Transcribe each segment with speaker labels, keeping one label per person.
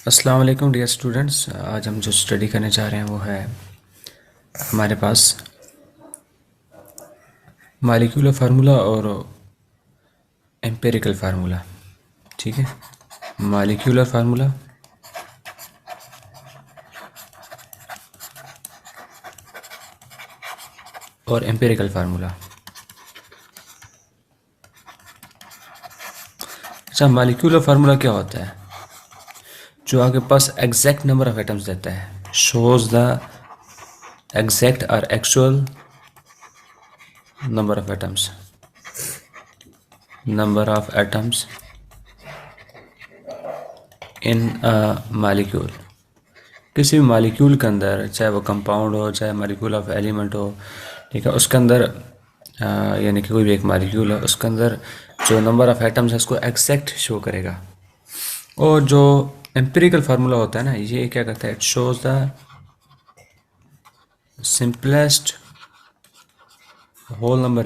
Speaker 1: अस्सलाम वालेकुम dear students. आज हम जो स्टडी करने जा रहे हैं वो है हमारे पास मालिक्यूलर फार्मूला और एम्पिरिकल फार्मूला। ठीक है, मालिक्यूलर फार्मूला और एम्पिरिकल फार्मूला। अच्छा, मालिक्यूलर फार्मूला क्या होता है? जो आपके पास एग्जैक्ट नंबर ऑफ एटम्स देता है, शोज द एग्जैक्ट और actual number of atoms, number of atoms in molecule. किसी भी मालिक्यूल के अंदर, चाहे वो कंपाउंड हो चाहे मालिक्यूल ऑफ एलिमेंट हो, ठीक है, उसके अंदर यानी कि कोई भी एक मालिक्यूल है, उसके अंदर जो नंबर ऑफ एटम्स है उसको एग्जैक्ट शो करेगा। और जो एम्पिरिकल फार्मूला होता है ना, ये क्या करता है? It shows the simplest whole number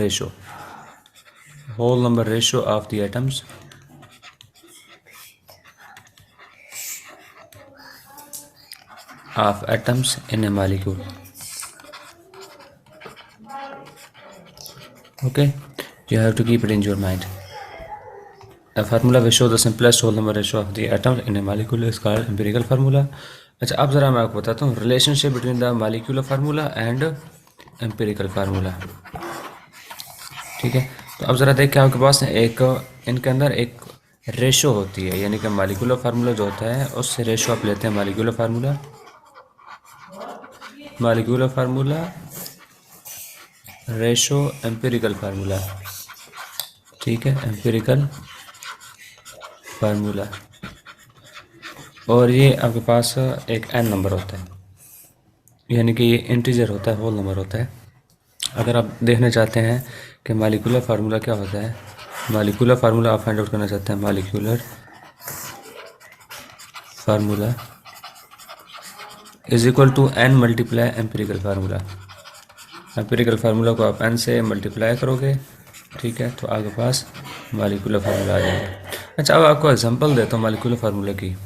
Speaker 1: ratio of the atoms in a molecule. Okay, you have to keep it in your mind. A formula will show the simplest whole number ratio of the atoms in a molecule is called empirical formula. अच्छा, अब ज़रा मैं आपको बताता हूँ relationship between the molecular formula and empirical formula। ठीक है, तो अब ज़रा देखिए, आपके पास एक इनके अंदर एक रेशो होती है, यानी कि molecular formula जो होता है उससे रेशो आप लेते हैं molecular formula ratio empirical formula. ठीक है, एम्पिरिकल फार्मूला। और ये आपके पास एक n नंबर होता है, यानी कि ये इंटीजर होता है, होल नंबर होता है। अगर आप देखना चाहते हैं कि मालिकुलर फार्मूला क्या होता है, मालिकुलर फार्मूला आप फाइंड आउट करना चाहते हैं, molecular formula is equal to n multiply empirical formula. Empirical formula को आप n से मल्टीप्लाई करोगे, ठीक है, तो आपके पास मालिकुलर फार्मूला आ जाएगा। अच्छा, अब आपको एग्जांपल देता हूँ मालिकुलर फार्मूला की।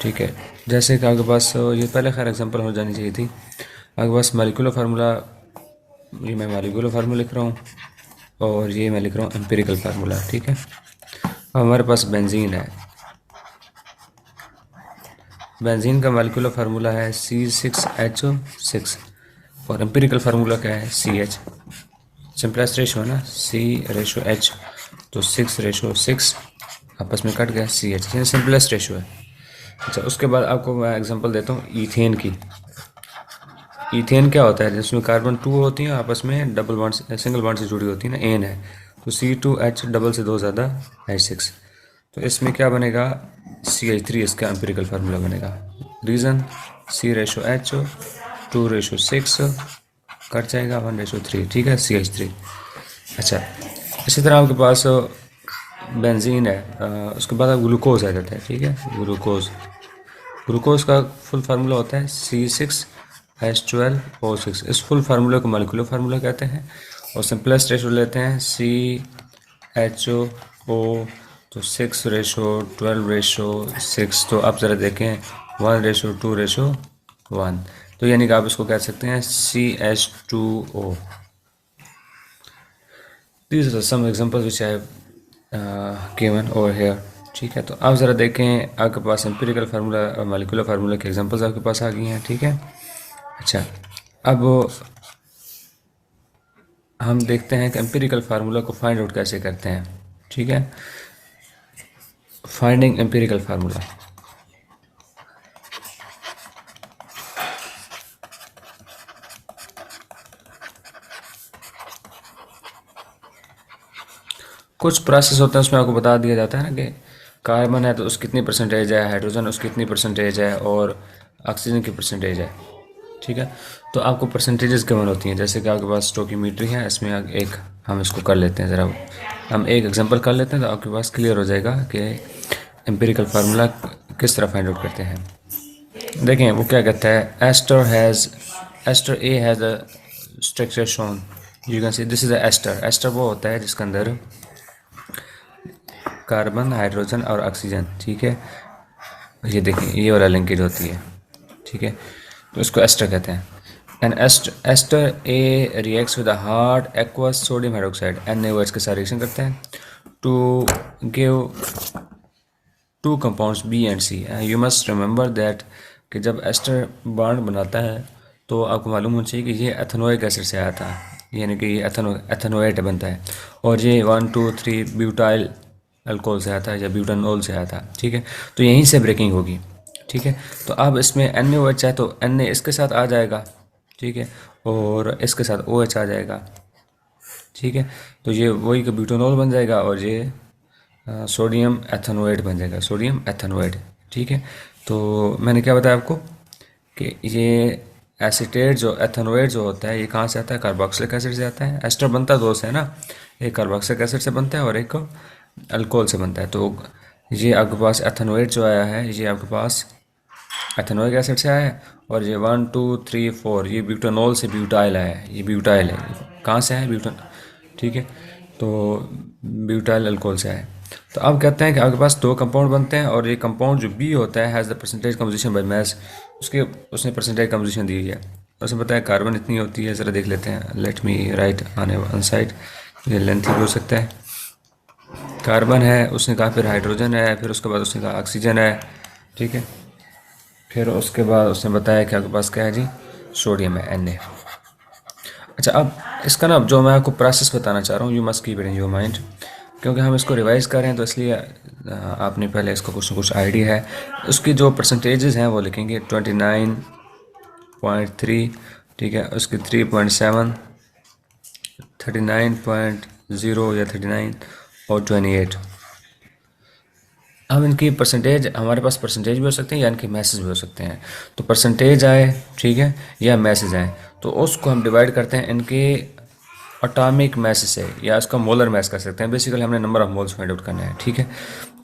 Speaker 1: ठीक है, जैसे कि आपके पास ये पहले खैर एग्जांपल हो जानी चाहिए थी। आपके पास मालिकुलर फार्मूला, ये मैं मालिकुलर फार्मूला लिख रहा हूँ और ये मैं लिख रहा हूँ एम्पिरिकल फार्मूला। ठीक है, अब हमारे पास बेंजीन है। बेंजीन का मालिकुलर फार्मूला है C6H6 और एम्पिरिकल फार्मूला क्या है? CH। सिंपलेस्ट रेशो है ना, C/H, तो 6/6 आपस में कट गया, CH, ये सिंपलेस्ट रेशो है। अच्छा, उसके बाद आपको मैं एग्जांपल देता हूँ ईथेन की। ईथेन क्या होता है? जिसमें कार्बन 2 होती हैं, आपस में डबल बॉन्ड सिंगल बॉन्ड से जुड़ी होती है ना, एन है, तो C2H डबल से 2 ज़्यादा H6, तो इसमें क्या बनेगा? CH3 इसका एम्पिरिकल फार्मूला बनेगा। रीज़न C/H 2/6 कट जाएगा 1/3, ठीक है, CH3। अच्छा, इसी तरह आपके पास बेंजीन है, उसके बाद ग्लूकोज आ जाता है। ठीक है, ग्लूकोज का फुल फार्मूला होता है C6H12O6। इस फुल फार्मूले को मॉलिक्यूलर फार्मूला कहते हैं और सिंपलेस्ट रेशो लेते हैं CHO, तो 6/12/6। तो आप ज़रा देखें 1/2/1, तो यानी कि आप इसको कह सकते हैं CH2O। These are some examples which I have given over here। ठीक है, तो आप ज़रा देखें, आपके पास एम्पिरिकल फार्मूला और मॉलिक्यूलर फार्मूला की एग्जांपल्स आपके पास आ गई हैं। ठीक है, अच्छा, अब हम देखते हैं कि एम्पिरिकल फार्मूला को फाइंड आउट कैसे करते हैं। ठीक है, फाइंडिंग एम्पिरिकल फार्मूला। कुछ प्रोसेस होता है, उसमें आपको बता दिया जाता है ना कि कार्बन है तो उसकी कितनी परसेंटेज है, हाइड्रोजन उसकी कितनी परसेंटेज है और ऑक्सीजन की परसेंटेज है। ठीक है, तो आपको परसेंटेजेस गिवन होती हैं, जैसे कि आपके पास स्टोकियोमेट्री है, इसमें एक हम इसको कर लेते हैं, ज़रा हम एक एग्जांपल कर लेते हैं तो आपके पास क्लियर हो जाएगा कि एम्पिरिकल फार्मूला किस तरह फाइंड आउट करते हैं। देखें वो क्या कहता है, ester A has a structure shown, you can see this is a ester. Ester वो होता है जिसके अंदर कार्बन, हाइड्रोजन और ऑक्सीजन, ठीक है, ये देखें ये वाला लिंकेज होती है, ठीक है, तो इसको एस्टर कहते हैं। And ester A reacts with hard aqueous sodium hydroxide NaOH के साथ रिएक्शन करते हैं to give two compounds B and C. You must remember that कि जब एस्टर बॉन्ड बनाता है तो आपको मालूम होना चाहिए कि ये एथेनोइक एसिड से आया था, यानी कि ये एथेनोएट बनता है, और ये 1,2,3 ब्यूटाइल अल्कोहल से आता है या ब्यूटानोल से आया था, ठीक है, तो यहीं से ब्रेकिंग होगी, ठीक है। तो अब इसमें NaOH है तो Na इसके साथ आ जाएगा, ठीक है, और इसके साथ OH आ जाएगा, ठीक है, तो ये वही का ब्यूटानोल बन जाएगा और ये सोडियम एथेनोएट बन जाएगा, सोडियम एथेनोएट, ठीक है। तो मैंने क्या बताया आपको कि ये एसीटेट जो एथेनोएट जो होता है ये कहाँ से आता है, कार्बोक्सिलिक एसिड से आता है। एस्टर बनता दो से है ना, एक कार्बोक्सिलिक एसिड से बनता है और एक अल्कोहल से बनता है। तो ये आपके पास एथेनोएट जो आया है ये आपके पास एथेनोइक एसिड से आया है, और ये 1 2 3 4 ये ब्यूटानोल से ब्यूटाइल आया है, ये ब्यूटाइल है, कहाँ से आया ब्यूटान, ठीक है, तो ब्यूटाइल अल्कोहल से आया है। तो अब कहते हैं कि आपके पास दो कंपाउंड बनते हैं और ये कंपाउंड जो बी होता है has the percentage composition by मास, उसके उसने परसेंटेज कंपोजिशन दी हुई है, उसने बताया कार्बन इतनी होती है, ज़रा देख लेते हैं, let me right on side, ये लेंथी भी हो सकता है। कार्बन है उसने कहा, फिर हाइड्रोजन है, फिर उसके बाद उसने कहा ऑक्सीजन है, ठीक है, फिर उसके बाद उसने बताया कि आपके पास क्या है जी, सोडियम है Na। अच्छा अब इसका ना जो मैं आपको प्रोसेस बताना चाह रहा हूँ, you must keep it in your mind, क्योंकि हम इसको रिवाइज कर रहे हैं तो इसलिए आपने पहले इसका कुछ ना कुछ आइडिया है। उसकी जो परसेंटेजेस हैं वो लिखेंगे 29.3, ठीक है, उसकी 3.7, 39.0 या 39 और 28। अब इनकी परसेंटेज, हमारे पास परसेंटेज भी हो सकते हैं या इनके मैसेज भी हो सकते हैं। तो परसेंटेज आए, ठीक है, या मैसेज आए तो उसको हम डिवाइड करते हैं इनके एटॉमिक मैसेज से, या इसका मोलर मैस कर सकते हैं। बेसिकली हमने number of moles find out करना है, ठीक है।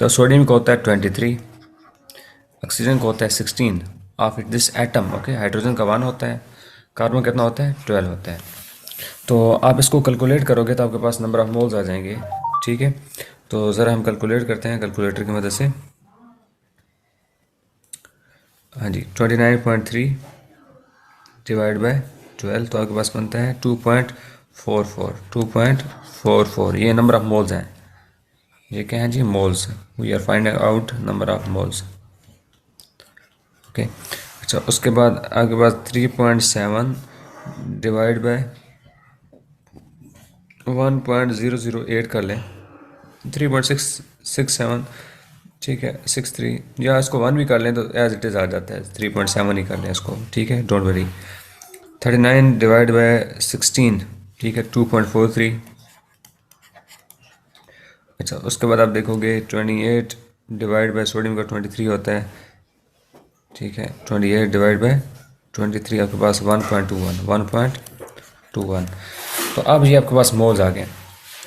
Speaker 1: तो सोडियम को होता है 23, ऑक्सीजन को होता है 16 of it this atom, okay, hydrogen का 1 होता है, कार्बन कितना होता है 12 होता है। तो आप इसको कैलकुलेट करोगे तो आपके पास नंबर ऑफ मोल्स आ जाएंगे, ठीक है। तो ज़रा हम कैलकुलेट करते हैं कैलकुलेटर की मदद से। हाँ जी, 29.3 डिवाइड बाय 12 तो आपके पास बनता है 2.44, ये नंबर ऑफ मोल्स हैं, ये क्या है जी, moles, we are finding out number of moles, okay. अच्छा उसके बाद आपके पास 3.7 डिवाइड बाय 1.008 कर लें, 3.667, ठीक है, 63, या इसको 1 भी कर लें तो एज इट इज़ आ जाता है, 3.7 ही कर लें इसको, ठीक है, डोंट वरी। 39 डिवाइड बाय 16, ठीक है, 2.43। अच्छा उसके बाद आप देखोगे 28 डिवाइड बाय सोडियम का 23 होता है, ठीक है, 28 डिवाइड बाय 23 आपके पास 1.21। तो अब ये आपके पास मोल्स आ गए।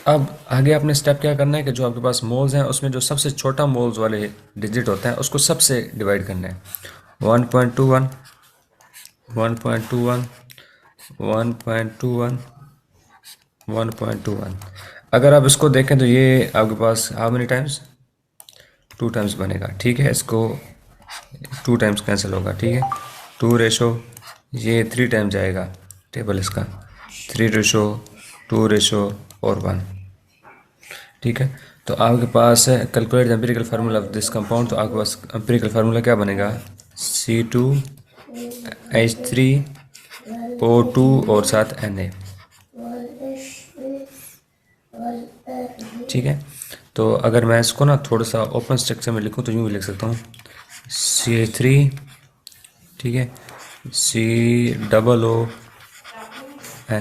Speaker 1: अब आगे आपने स्टेप क्या करना है कि जो आपके पास मोल्स हैं उसमें जो सबसे छोटा मोल्स वाले डिजिट होता है उसको सबसे डिवाइड करना है, 1.21, 1.21, 1.21, 1.21। अगर आप इसको देखें तो ये आपके पास हाउ मेनी टाइम्स, 2 टाइम्स बनेगा, ठीक है, इसको 2 टाइम्स कैंसिल होगा, ठीक है, 2 रेशो, ये 3 टाइम जाएगा टेबल इसका, 3 रेशो 2 रेशो और 1, ठीक है। तो आपके पास calculate the empirical formula of this compound, तो आपके पास एम्पिरिकल फार्मूला क्या बनेगा, C2H3O2 और साथ Na, ठीक है। तो अगर मैं इसको ना थोड़ा सा ओपन स्ट्रक्चर में लिखूं तो यूँ भी लिख सकता हूँ, CH3, ठीक है, COO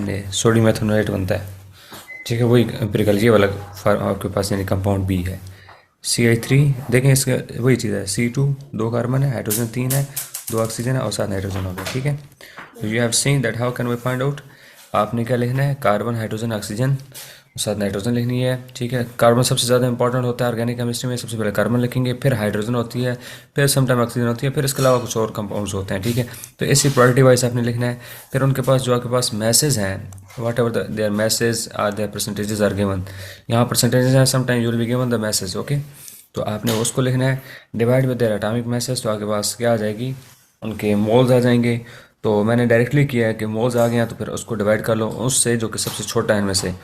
Speaker 1: Na, सोडियम एथेनोएट बनता है, ठीक है, वही एम्पिरिकल ये वाला आपके पास यानी कंपाउंड बी है। CH3 देखें इसका वही चीज़ है, C2 2 कार्बन है, हाइड्रोजन 3 है, 2 ऑक्सीजन है और 7 नाइट्रोजन हो गया, ठीक है। तो you have seen that how can we find out, आपने क्या लिखना है, कार्बन हाइड्रोजन ऑक्सीजन और 7 नाइट्रोजन लिखनी है, ठीक है। कार्बन सबसे ज़्यादा इंपॉर्टेंट होता है ऑर्गेनिक केमिस्ट्री में, सबसे पहले कार्बन लिखेंगे, फिर हाइड्रोजन होती है, फिर समटाइम ऑक्सीजन होती है, फिर इसके अलावा कुछ और कंपाउंड्स होते हैं, ठीक है। तो इसी प्रायोरिटी वाइज आपने लिखना है। फिर उनके पास जो आपके पास मैसेज हैं, whatever their masses are their percentages are given, यहाँ परसेंटेजेस हैं, sometime you will be given the masses, okay. तो आपने उसको लिखना है, divide with their atomic masses, तो आपके पास क्या आ जाएगी, उनके मोल्स आ जाएंगे। तो मैंने डायरेक्टली किया है कि मोल्स आ गया तो फिर उसको डिवाइड कर लो उससे जो कि सबसे छोटा है इनमें से,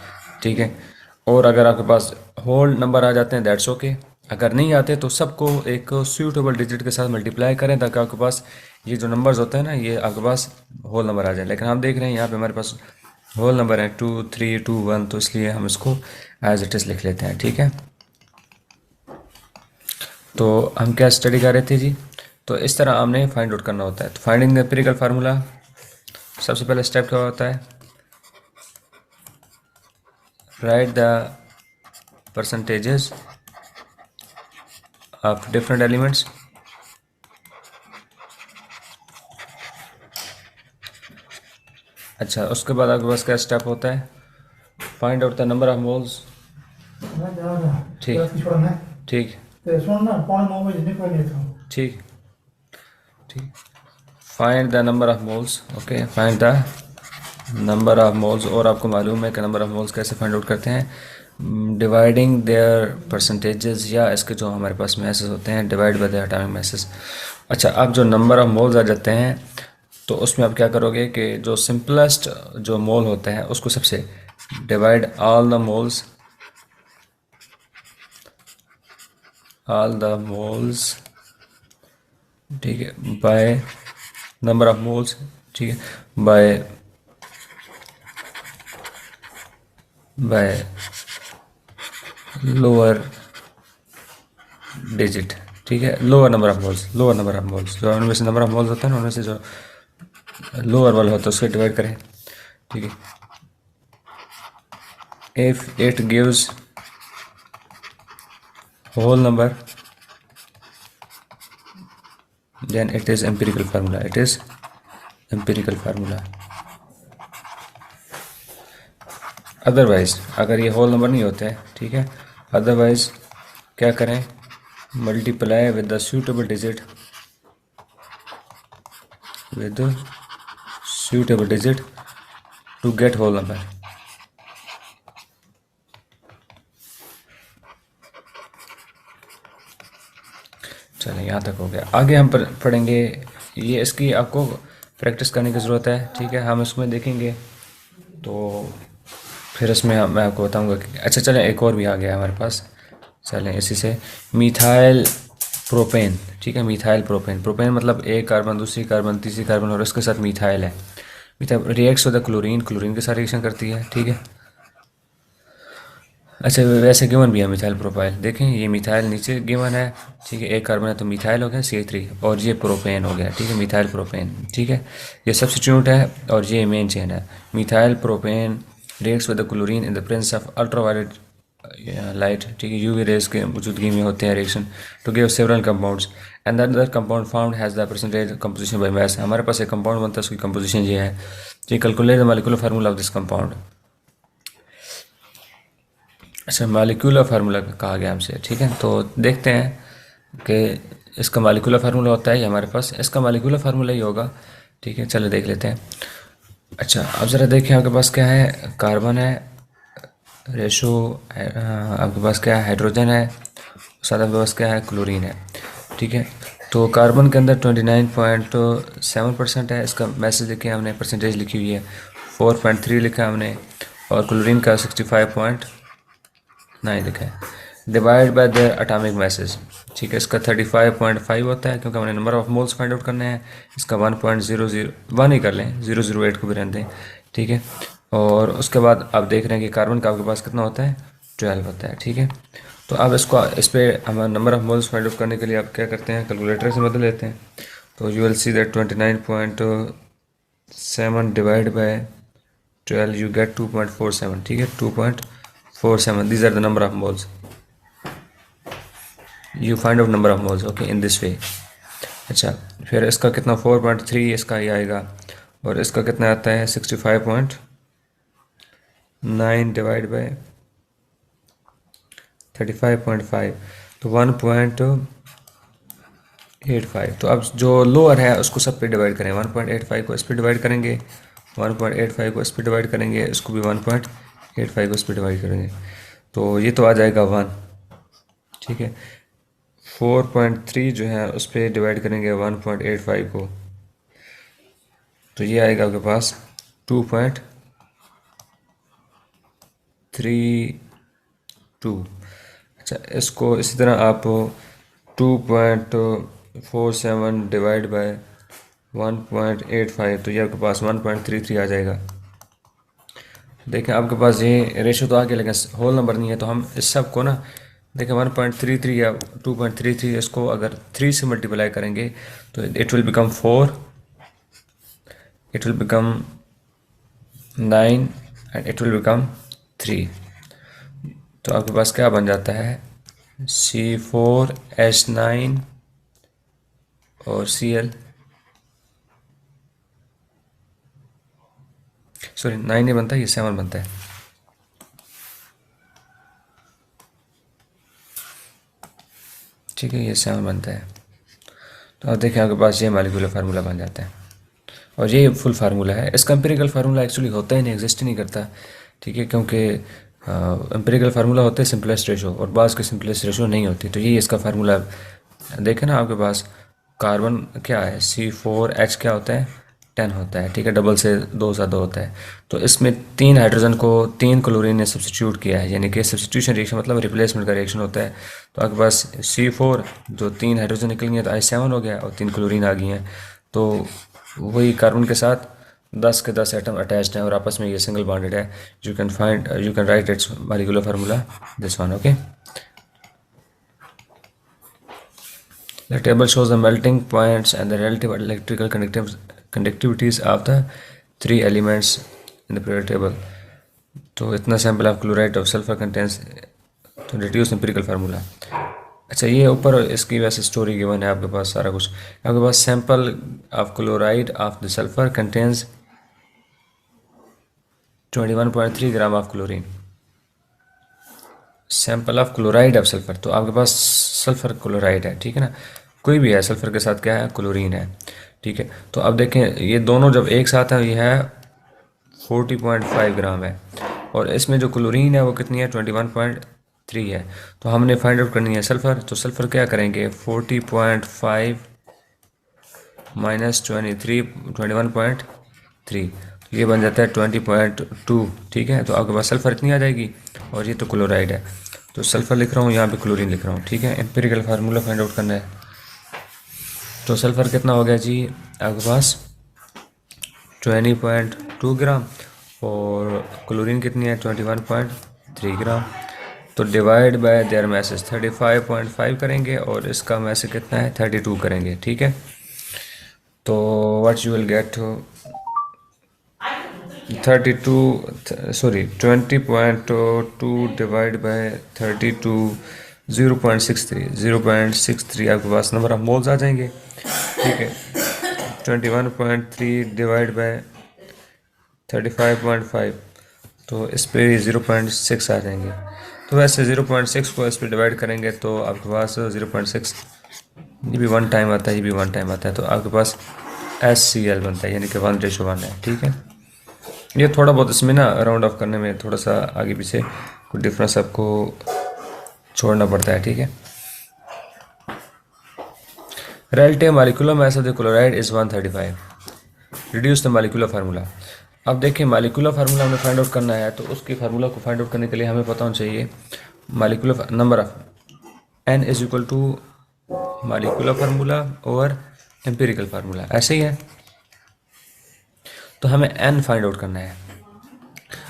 Speaker 1: ठीक है। और अगर आपके पास होल नंबर आ जाते हैं दैट्स ओके, अगर नहीं आते तो सबको एक सूटेबल डिजिट के साथ मल्टीप्लाई करें ताकि आपके पास ये जो नंबर्स होते हैं ना ये आपके पास होल नंबर आ जाए। लेकिन हम देख रहे हैं यहाँ पे हमारे पास होल नंबर है 2 3 2 1, तो इसलिए हम इसको एज इट इज़ लिख लेते हैं, ठीक है। तो हम क्या स्टडी कर रहे थे जी, तो इस तरह हमने फाइंड आउट करना होता है। तो फाइंडिंग द एम्पिरिकल फार्मूला, सबसे पहले स्टेप क्या होता है, right the percentages of different elements. अच्छा, उसके बाद आपके पास क्या स्टेप होता है, find out the number of moles. ठीक ठीक ठीक ठीक, find the number of moles, okay, find the number of moles. और आपको मालूम है कि नंबर ऑफ मोल्स कैसे फाइंड आउट करते हैं, डिवाइडिंग देयर परसेंटेजेस, या इसके जो हमारे पास मैसेज होते हैं divide by the atomic message. अच्छा, अब जो नंबर ऑफ मोल्स आ जाते हैं तो उसमें आप क्या करोगे कि जो सिंपलेस्ट जो मोल होता है उसको सबसे डिवाइड ऑल द मोल्स, ठीक है, बाय नंबर ऑफ मोल्स, ठीक है, बाय लोअर डिजिट, ठीक है, लोअर नंबर ऑफ मोल्स, जो उनमें से नंबर ऑफ मोल्स होता है ना उनमें से जो लोअर वाला होता है उसको डिवाइड करें, ठीक है। If it gives whole number then it is empirical formula, it is empirical formula। Otherwise अगर ये होल नंबर नहीं होते हैं, ठीक है, अदरवाइज क्या करें, multiply with the suitable digit, to get whole number. चलें, यहाँ तक हो गया। आगे हम पढ़ेंगे, ये इसकी आपको प्रैक्टिस करने की ज़रूरत है, ठीक है। हम इसमें देखेंगे तो फिर इसमें मैं आपको बताऊंगा कि अच्छा चलें, एक और भी आ गया हमारे पास, चलें इसी से, मिथाइल प्रोपेन, ठीक है, मिथाइल प्रोपेन। प्रोपेन मतलब एक कार्बन, दूसरी कार्बन, तीसरी कार्बन और इसके साथ मिथाइल है। Methyl reacts with chlorine, chlorine के साथ रिएक्शन करती है, ठीक है। अच्छा, वैसे गिवन भी है मिथाइल प्रोपाइल, देखें ये मिथाइल नीचे गिवन है, ठीक है, एक कार्बन है तो मिथाइल हो गया CH3, और ये प्रोपेन हो गया, ठीक है, मिथाइल प्रोपेन, ठीक है। ये सब्स्टिट्यूट है और ये मेन चेन है। Methyl propane reacts with the chlorine in the presence of ultraviolet light, ठीक है, यूवी रेज के मौजूदगी में होते हैं reaction to give several compounds and other compound found has the percentage composition by mass. हमारे पास एक कंपाउंड बनता है उसकी कंपोजिशन ये है, ठीक, calculate the molecular formula of this compound. अच्छा, मालिक्यूलर फार्मूला कहा गया हमसे, ठीक है। तो देखते हैं कि इसका मालिक्यूलर फार्मूला होता है, ये हमारे पास इसका मालिक्यूलर फार्मूला ही होगा, ठीक है। चलो देख लेते हैं। अच्छा, अब ज़रा देखें आपके पास क्या है, कार्बन है, रेशो आपके पास क्या है, हाइड्रोजन है, साथ आपके पास क्या है, क्लोरीन है, ठीक है। तो कार्बन के अंदर 29.7% है, इसका मैसेज लिखे हमने, परसेंटेज लिखी हुई है 4.3 लिखा हमने, और क्लोरीन का 65.9 लिखा है। Divide by there atomic message, ठीक है, इसका 35.5 होता है क्योंकि हमने number of moles find out करने हैं। इसका 1.001 ही कर लें, 008 को भी रहने दें, ठीक है। और उसके बाद आप देख रहे हैं कि कार्बन का आपके पास कितना होता है, 12 होता है, ठीक है। तो अब इसको इस पर हम number of moles find out करने के लिए आप क्या करते हैं, कैलकुलेटर से बदल लेते हैं। तो you will see that 29.7 divide by 12 you get 2.47, ठीक है, 2.47, these are the number of moles, you find out number of moles, okay, in this way। अच्छा, फिर इसका कितना 4.3 इसका ही आएगा, और इसका कितना आता है 65.9 डिवाइड बाय 35.5, तो 1.85। तो अब जो लोअर है उसको सब पे डिवाइड करें, 1.85 को इस पर डिवाइड करेंगे, 1.85 को इस पर डिवाइड करेंगे, इसको भी 1.85 को इस पर डिवाइड करेंगे, तो ये तो आ जाएगा 1, ठीक है। 4.3 जो है उस पर डिवाइड करेंगे 1.85 को, तो ये आएगा आपके पास 2.32। अच्छा, इसको इसी तरह आप 2.47 डिवाइड बाय 1.85, तो ये आपके पास 1.33 आ जाएगा। देखें आपके पास ये रेशो तो आ गया, लेकिन होल नंबर नहीं है, तो हम इस सब को ना देखें 1.33 या 2.33, इसको अगर 3 से मल्टीप्लाई करेंगे तो it will become 4, it will become 9 and it will become 3। तो आपके पास क्या बन जाता है, C4H9 और Cl, सॉरी 9 नहीं बनता, ये 7 बनता है। ठीक है, ये 7 बनता है। तो आप देखें आपके पास ये मॉलिक्यूलर फार्मूला बन जाता है, और ये फुल फार्मूला है। इसका एम्पिरिकल फार्मूला एक्चुअली होता ही नहीं, एग्जिस्ट ही नहीं करता। ठीक है, क्योंकि एम्पिरिकल फार्मूला होते हैं सिंपलेस्ट रेशो, और बाज़ के सिंपलेस्ट रेशो नहीं होती। तो ये इसका फार्मूला देखें ना, आपके पास कार्बन क्या है, C4H क्या होता है, 10 होता है। ठीक है, डबल से 2 सा 2 होता है। तो इसमें 3 हाइड्रोजन को 3 क्लोरीन ने सब्सटीट्यूट किया है, यानी कि सब्सटीट्यूशन रिएक्शन मतलब रिप्लेसमेंट का रिएक्शन होता है। तो आपके पास C4 जो 3 हाइड्रोजन निकल गए तो I7 हो गया, और 3 क्लोरीन आ गई हैं। तो वही कार्बन के साथ 10 के 10 एटम अटैच्ड हैं और आपस में ये सिंगल बॉन्डेड है। You can write it's molecular formula this one. Okay, the table shows the melting points and the relative electrical conductivities of the 3 elements in the periodic table. तो इतना sample of chloride of sulphur contains तो reduce empirical formula. अच्छा, ये ऊपर इसकी वैसे story given है आपके पास सारा कुछ। आपके पास sample of chloride of the sulphur contains 21.3 gram of chlorine. Sample of chloride of sulphur, तो आपके पास सल्फर क्लोराइड है। ठीक है ना, कोई भी है, सल्फर के साथ क्या है, क्लोरीन है। ठीक है, तो अब देखें ये दोनों जब एक साथ है, ये है 40.5 ग्राम है, और इसमें जो क्लोरीन है वो कितनी है, 21.3 है। तो हमने फाइंड आउट करनी है सल्फर। तो सल्फर क्या करेंगे, 40.5 माइनस 21.3, तो ये बन जाता है 20.2। ठीक है, तो आपके पास सल्फर इतनी आ जाएगी, और ये तो क्लोराइड है, तो सल्फर लिख रहा हूँ, यहाँ पे क्लोरीन लिख रहा हूँ। ठीक है, एम्पिरिकल फार्मूला फाइंड आउट करना है। तो सल्फर कितना हो गया जी आपके पास, 20.2 ग्राम, और क्लोरीन कितनी है, 21.3 ग्राम। तो डिवाइड बाय देयर मैसेज 35.5 करेंगे, और इसका मैसेज कितना है, 32 करेंगे। ठीक है, तो what you will get 20.2 divide by 32, 0.63 आपके पास नंबर ऑफ मोल्स आ जाएंगे। ठीक है, 21.3 डिवाइड बाय 35.5, तो इस पे 0.6 आ जाएंगे। तो वैसे 0.6 को इस पर डिवाइड करेंगे तो आपके पास 0.6, ये भी 1 टाइम आता है, ये भी 1 टाइम आता है, तो आपके पास HCl बनता है, यानी कि 1:1 है। ठीक है, ये थोड़ा बहुत इसमें ना राउंड ऑफ करने में थोड़ा सा आगे पीछे कुछ डिफरेंस आपको छोड़ना पड़ता है। ठीक है, relative molecular mass of the chloride is 135. Reduce the molecular formula. अब देखिए मालिकुलर फार्मूला हमें फाइंड आउट करना है, तो उसके फार्मूला को फाइंड आउट करने के लिए हमें पता होना चाहिए molecular number of n is equal to molecular formula और एम्पिरिकल फार्मूला, ऐसे ही है। तो हमें n फाइंड आउट करना है।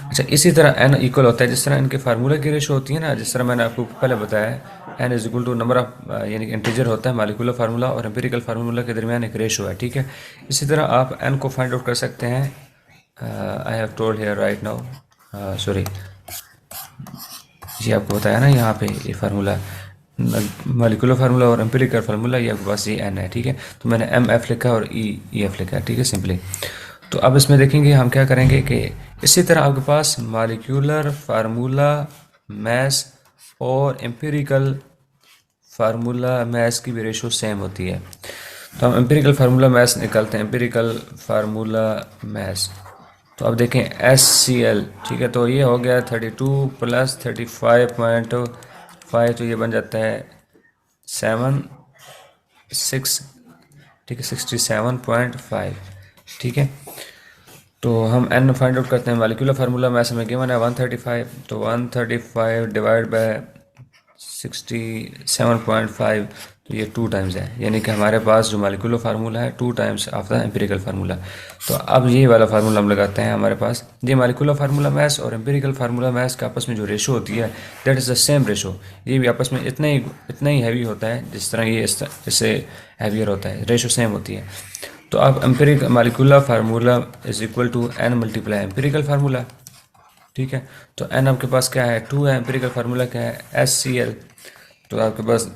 Speaker 1: अच्छा, इसी तरह n इक्वल होता है जिस तरह इनके फार्मूला की रेशो होती है ना, जिस तरह मैंने आपको पहले बताया, n is equal to number of यानी इंटीजर होता है मालिकुलर फार्मूला और एम्पिरिकल फार्मूला के दरमियान एक रेशो है। ठीक है, इसी तरह आप n को फाइंड आउट कर सकते हैं। I have told here right now, sorry, ये आपको बताया ना यहाँ पे ये फार्मूला मालिकुलर फार्मूला और एम्पिरिकल फार्मूला, ये आपके पास ये n है। ठीक है, तो मैंने MF लिखा और EF लिखा। ठीक है, सिंपली। तो अब इसमें देखेंगे हम क्या करेंगे कि इसी तरह आपके पास मालिक्यूलर फार्मूला मैस और एम्पिरिकल फार्मूला मैस की भी रेशो सेम होती है। तो हम एम्पिरिकल फार्मूला मैस निकालते हैं, एम्पिरिकल फार्मूला मैस। तो अब देखें HCl। ठीक है, तो ये हो गया 32 + 35.5, तो ये बन जाता है 6, ठीक है, 67.5, ठीक है। तो हम एन फाइंड आउट करते हैं, मालिकुलर फार्मूला मैथ हमें गिवन है 135, तो 135 डिवाइड बाय 67.5, तो ये 2 टाइम्स है, यानी कि हमारे पास जो मालिकुलर फार्मूला है 2 times of the empirical formula. तो अब ये वाला फार्मूला हम लगाते हैं, हमारे पास ये मालिकुलर फार्मूला मैथ्स और एम्पिरिकल फार्मूला मैथ्स का आपस में जो रेशो होती है that is the same ratio. ये भी आपस में इतना ही हैवी होता है जिस तरह ये इससे हैवियर होता है, रेशो सेम होती है। तो अब empirical molecular formula is equal to n multiply empirical formula, ठीक है। तो एन आपके पास क्या है, 2 है, एम्पिरिकल फार्मूला क्या है, HCl। तो आपके पास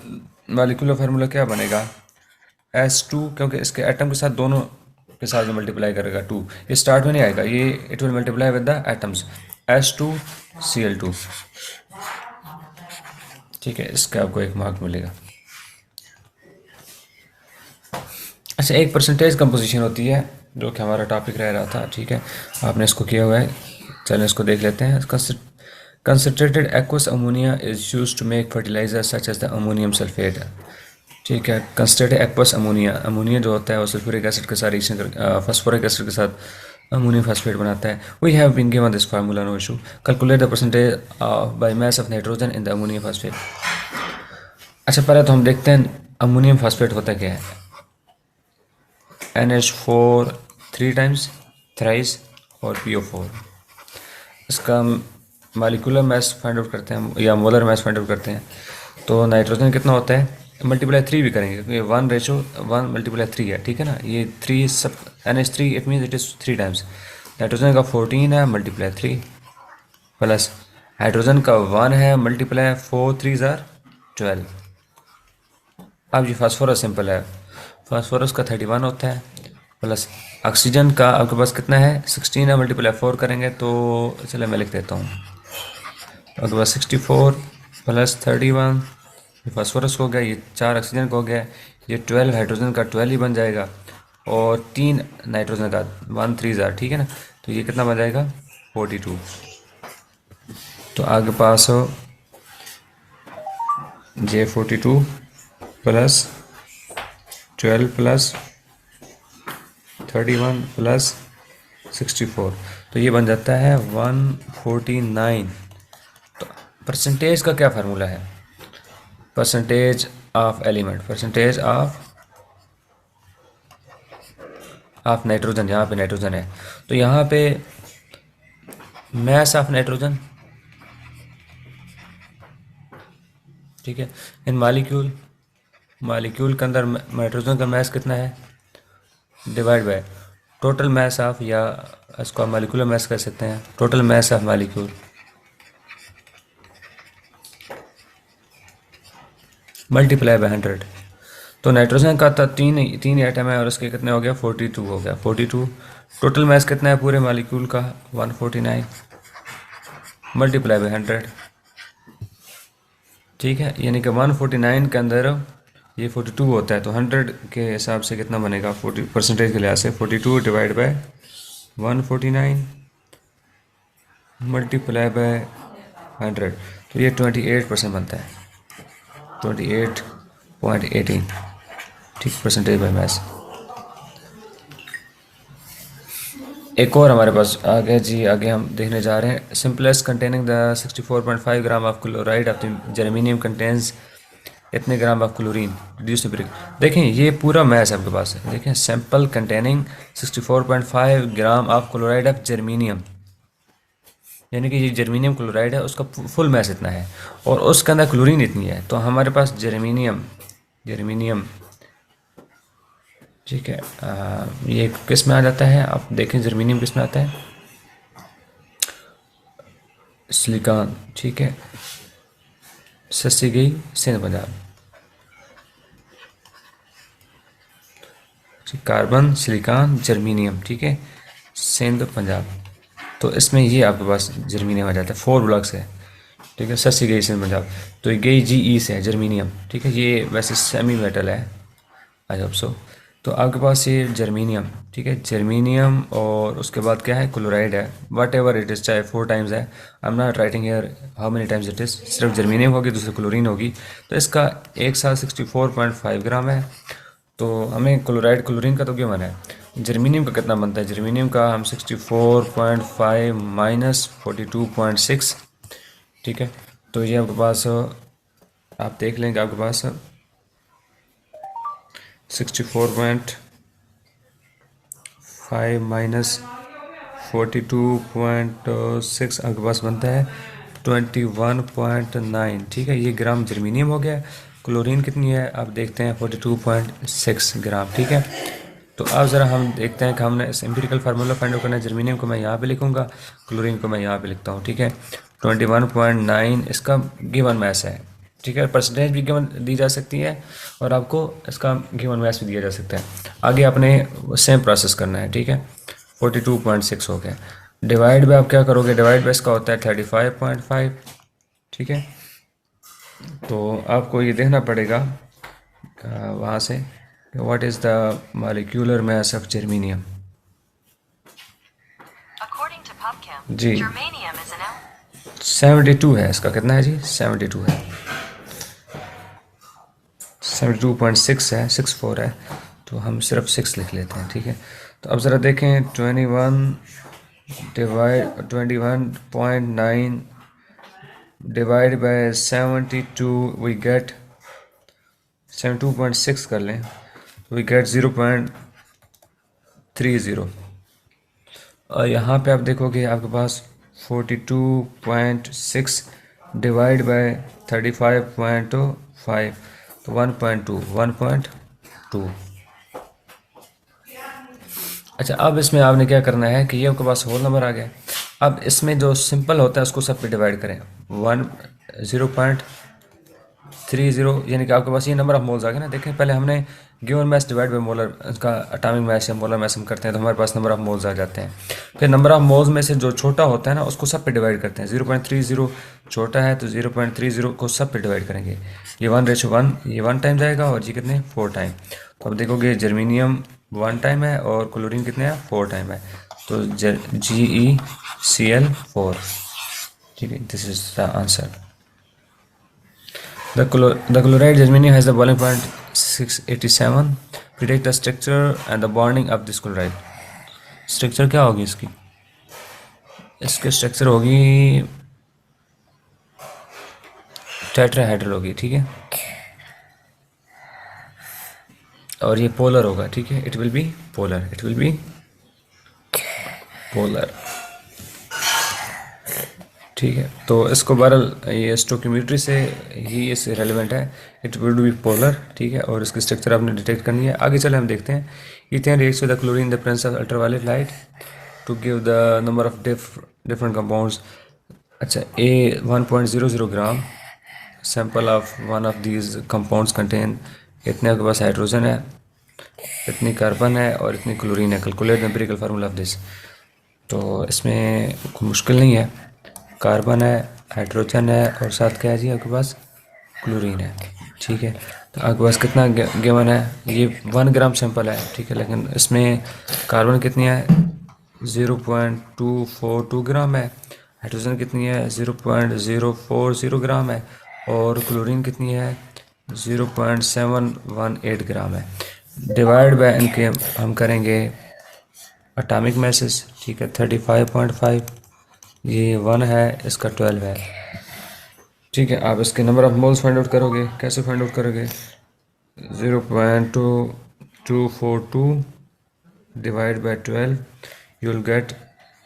Speaker 1: मालिकुलर फार्मूला क्या बनेगा, S2, क्योंकि इसके एटम के साथ दोनों के साथ जो मल्टीप्लाई करेगा 2, ये स्टार्ट में नहीं आएगा, ये it will multiply with the atoms, S2Cl2, ठीक है। इसका आपको 1 मार्क मिलेगा। अच्छा, एक परसेंटेज कंपोजिशन होती है जो कि हमारा टॉपिक रह रहा था, ठीक है, आपने इसको किया हुआ है, चलें इसको देख लेते हैं। Concentrated aqueous ammonia is used to make fertiliser such as the ammonium sulphate, ठीक है। कंसनट्रेटेड एक्वस अमोनिया, अमोनिया जो होता है वो सल्फ्यूरिक एसिड के साथ रिएक्शन कर फास्फोरिक एसिड के साथ अमोनियम फास्फेट बनाता है। We have been given this formula, no issue. Calculate the percentage by mass of nitrogen in the ammonium phosphate. अच्छा, पहले तो हम देखते हैं अमोनियम फास्फेट होता क्या है। NH4 3 टाइम्स थ्राइस और PO4। इसका मालिकुलर मास फाइंड आउट करते हैं या मोलर मास फाइंड आउट करते हैं। तो नाइट्रोजन कितना होता है, मल्टीप्लाई 3 भी करेंगे क्योंकि 1:1 मल्टीप्लाई 3 है, ठीक है ना। ये 3 सब NH3 it means it is 3 times. Nitrogen का 14 है मल्टीप्लाई 3 प्लस हाइड्रोजन का 1 है मल्टीप्लाई 4 3 ज़ार 12। अब ये फास्फोरस सिंपल है, फास्फोरस का 31 होता है प्लस ऑक्सीजन का आपके पास कितना है 16 है, मल्टीप्लाई 4 करेंगे तो चले मैं लिख देता हूँ, आपके पास 64 प्लस 31, ये फास्फोरस को हो गया, ये 4 ऑक्सीजन को हो गया, ये 12 हाइड्रोजन का 12 ही बन जाएगा और 3 नाइट्रोजन का 1 3 ज़ार, ठीक है ना। तो ये कितना बन जाएगा 42। तो आगे पास हो J42 प्लस 12 प्लस 31 प्लस 64, तो ये बन जाता है 149। तो परसेंटेज का क्या फार्मूला है, percentage of element, percentage of nitrogen, यहाँ पे नाइट्रोजन है तो यहाँ पे मैस ऑफ नाइट्रोजन, ठीक है, इन मालिक्यूल, मालिक्यूल के अंदर नाइट्रोजन का मैस कितना है divide by total mass of, या इसको आप मालिकुलर मैस कह सकते हैं, total mass of molecule multiply by 100। तो नाइट्रोजन का था तीन एटम है और उसके कितने हो गया 42 हो गया 42। टोटल मैस कितना है पूरे मालिक्यूल का 149 मल्टीप्लाई बाय 100, ठीक है, यानी कि 149 के अंदर ये 42 होता है तो 100 के हिसाब से कितना बनेगा 40 परसेंटेज के लिहाज से 42 डिवाइड बाय 149 मल्टीप्लाई बाय 100, तो ये 28% बनता है, 28.18, ठीक, परसेंटेज बाय मास। एक और हमारे पास आगे जी, आगे हम देखने जा रहे हैं simplest containing the 64.5 gram of chloride of the germanium contains इतने gram of chlorine reduce to brick. देखें ये पूरा मैथ आपके पास है, देखें sample containing 64.5 gram of chloride of germanium, यानी कि ये जर्मेनियम क्लोराइड है उसका फुल मैथ इतना है और उसके अंदर क्लोरीन इतनी है। तो हमारे पास जर्मेनियम ठीक है, ये किस में आ जाता है आप देखें, जर्मेनियम किस में आता है, सिलिकॉन, ठीक है, सस्ती गई Sindh Punjab, carbon silicon germanium, ठीक है, सिंध पंजाब। तो इसमें ये आपके पास जर्मेनियम आ जाता है 4 ब्लॉक्स है, ठीक है, सस्ती गई सिंध पंजाब। तो ये गई GE से है जर्मेनियम, ठीक है, ये वैसे सेमी मेटल है, आई होप सो, तो आपके पास ये जर्मीनियम, ठीक है, जर्मीनियम और उसके बाद क्या है, क्लोराइड है, वट एवर इट इज़, चाहे 4 टाइम्स है, I am not writing here how many times it is, सिर्फ जर्मीनियम होगी, दूसरी क्लोरीन होगी। तो इसका एक साथ 64.5 ग्राम है। तो हमें क्लोराइड क्लोरीन का तो गिवन है, जर्मीनियम का कितना बनता है, जर्मीनियम का हम 64.5 माइनस 42.6, ठीक है। तो ये आपके पास आप देख लेंगे, आपके पास 64.5 माइनस 42.6 आपके पास बनता है 21.9, ठीक है। ये ग्राम जर्मीनियम हो गया। क्लोरीन कितनी है आप देखते हैं 42.6 ग्राम, ठीक है। तो अब ज़रा हम देखते हैं कि हमने इस एम्पिरिकल फार्मूला फाइंड आउट करना है। जर्मीनियम को मैं यहाँ पे लिखूँगा, क्लोरीन को मैं यहाँ पे लिखता हूँ, ठीक है। 21.9 इसका गिवन मैस है, ठीक है। परसेंटेज भी गिवन दी जा सकती है और आपको इसका गिवन मैस भी दिया जा सकता है। आगे आपने सेम प्रोसेस करना है, ठीक है। 42.6 हो गया। डिवाइड बाय आप क्या करोगे, डिवाइड बाय इसका होता है 35.5, ठीक है। तो आपको ये देखना पड़ेगा वहाँ से what is the molecular mass of germanium. जी 72 है इसका, कितना है जी, 72 है, 72.6 है, 64 है, तो हम सिर्फ 6 लिख लेते हैं, ठीक है। तो अब ज़रा देखें 21.9 डिवाइड बाय 72 वी गेट 72.6 कर लें, वी गेट 0.30। और यहाँ पे आप देखोगे आपके पास 42.6 डिवाइड बाय 35.5 तो 1.2। अच्छा, अब इसमें आपने क्या करना है कि ये आपके पास होल नंबर आ गया। अब इसमें जो सिंपल होता है उसको सब पे डिवाइड करें, 0.30, यानी कि आपके पास ये नंबर ऑफ मोल्स आ गए ना। देखें पहले हमने given mass divide by molar, इसका एटॉमिक मास या मोलर मास हम करते हैं तो हमारे पास नंबर ऑफ मोल्स आ जाते हैं। फिर नंबर ऑफ मोल्स में से जो छोटा होता है ना उसको सब पे डिवाइड करते हैं। 0.30 छोटा है तो 0.30 को सब पे डिवाइड करेंगे। ये 1:1, ये 1 टाइम जाएगा और ये कितने 4 टाइम। तो अब देखोगे जर्मीनियम 1 टाइम है और क्लोरीन कितने हैं 4 टाइम है, तो GeCl4, ठीक है। This is the answer. The chloride germanium has the boiling point 687. Predict the structure and the bonding of this chloride. Structure क्या होगी इसकी, इसकी स्ट्रक्चर होगी टेट्राहेड्रल होगी, ठीक है। और ये पोलर होगा, ठीक है। It will be polar, it will be polar, ठीक है। तो इसको बहरहाल ये स्टोकियोमेट्री से ही इससे रेलिवेंट है, इट विल बी पोलर, ठीक है। और इसकी स्ट्रक्चर आपने डिटेक्ट करनी है। आगे चले हम देखते हैं। Ethane reacts with the chlorine in the presence of ultraviolet light to give the number of different compounds. अच्छा, a 1.00 gram sample of one of these compounds contain, इतने आपके पास हाइड्रोजन है, इतनी कार्बन है और इतनी क्लोरीन है। Calculate the empirical formula of this. तो इसमें कोई मुश्किल नहीं है, कार्बन है, हाइड्रोजन है और साथ क्या है जी आपके पास क्लोरीन है, ठीक है। तो आपके पास कितना गिवन है, ये 1 ग्राम सैंपल है, ठीक है। लेकिन इसमें कार्बन कितनी है 0.242 ग्राम है, हाइड्रोजन कितनी है 0.040 ग्राम है और क्लोरीन कितनी है 0.718 ग्राम है। डिवाइड बाय इनके हम करेंगे एटॉमिक मैसेज, ठीक है। 35.5, ये 1 है, इसका 12 है, ठीक है। आप इसके number of moles find out करोगे, कैसे फाइंड आउट करोगे, 0.2242 divide by 12 you will get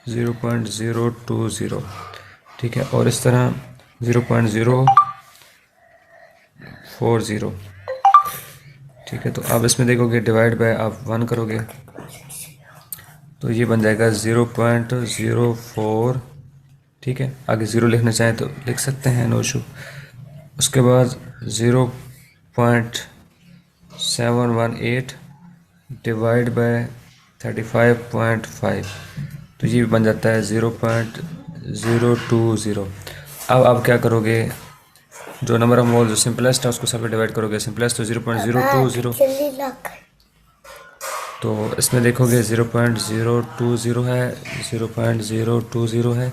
Speaker 1: 0.020, ठीक है। और इस तरह 0.040, ठीक है। तो आप इसमें देखोगे डिवाइड बाय आप 1 करोगे तो ये बन जाएगा 0.04, ठीक है। आगे 0 लिखना चाहें तो लिख सकते हैं, नो इशू। उसके बाद 0.718 डिवाइड बाय 35.5 तो ये भी बन जाता है 0.020। अब आप क्या करोगे, जो नंबर ऑफ मोल जो सिंपलेस्ट है उसको सब डिवाइड करोगे। सिंपलेस्ट तो 0.020, तो इसमें देखोगे 0.020 है, 0.020 है,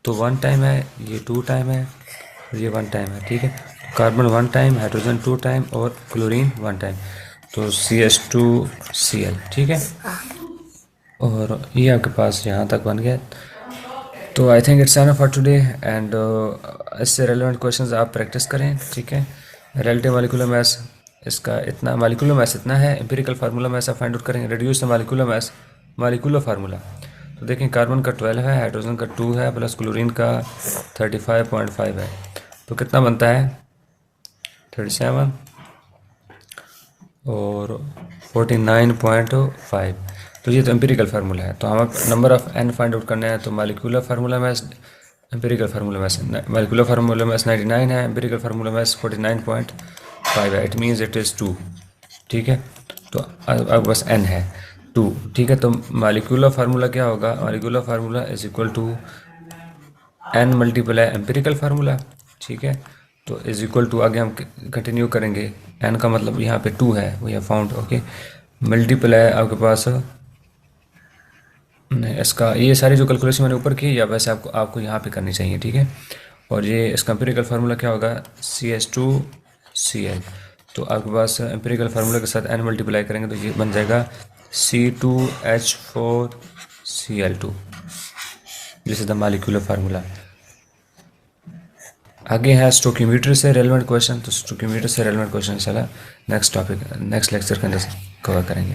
Speaker 1: तो 1 टाइम है, ये 2 टाइम है और ये 1 टाइम है। ठीक है, कार्बन 1 टाइम, हाइड्रोजन 2 टाइम और क्लोरीन 1 टाइम, तो CH2Cl। ठीक है, और ये आपके पास यहाँ तक बन गया। तो I think it's enough for today and इससे रेलेवेंट क्वेश्चंस आप प्रैक्टिस करें। ठीक है, रिलेटिव मॉलिक्यूलर मास इसका इतना, मॉलिक्यूलर मास इतना है, एम्पिरिकल फार्मूला मास आप फाइंड आउट करेंगे, reduce the molecular mass, molecular formula. तो देखें कार्बन का 12 है, हाइड्रोजन का 2 है, प्लस क्लोरीन का 35.5 है, तो कितना बनता है 37 और 49.5। तो ये तो एम्पिरिकल फार्मूला है। तो हमें number of n find out करना है, तो molecular formula mass, empirical formula mass, molecular formula mass 99 है, एम्पिरिकल फार्मूला मैस 49.5 है, इट मीन्स इट इज़ 2। ठीक है, तो अब बस एन है 2। ठीक है, तो मॉलिक्यूलर फार्मूला क्या होगा, molecular formula is equal to n multiply empirical formula. ठीक है, तो इज इक्वल टू, आगे हम कंटिन्यू करेंगे, एन का मतलब यहाँ पे 2 है, we have found, okay, multiply आपके पास नहीं, इसका ये सारी जो कैलकुलेशन मैंने ऊपर की या वैसे आपको यहाँ पे करनी चाहिए। ठीक है, और ये इसका एम्पिरिकल फार्मूला क्या होगा, CH2Cl। तो आपके पास एम्पिरिकल फार्मूला के साथ एन मल्टीप्लाई करेंगे तो ये बन जाएगा C2H4Cl2। This is the molecular formula. आगे है स्टोकियोमीटर से रेलेवेंट क्वेश्चन, तो स्टोकियोमीटर से रेलेवेंट क्वेश्चन इंशाल्लाह नेक्स्ट टॉपिक, नेक्स्ट लेक्चर के अंदर कवर करेंगे।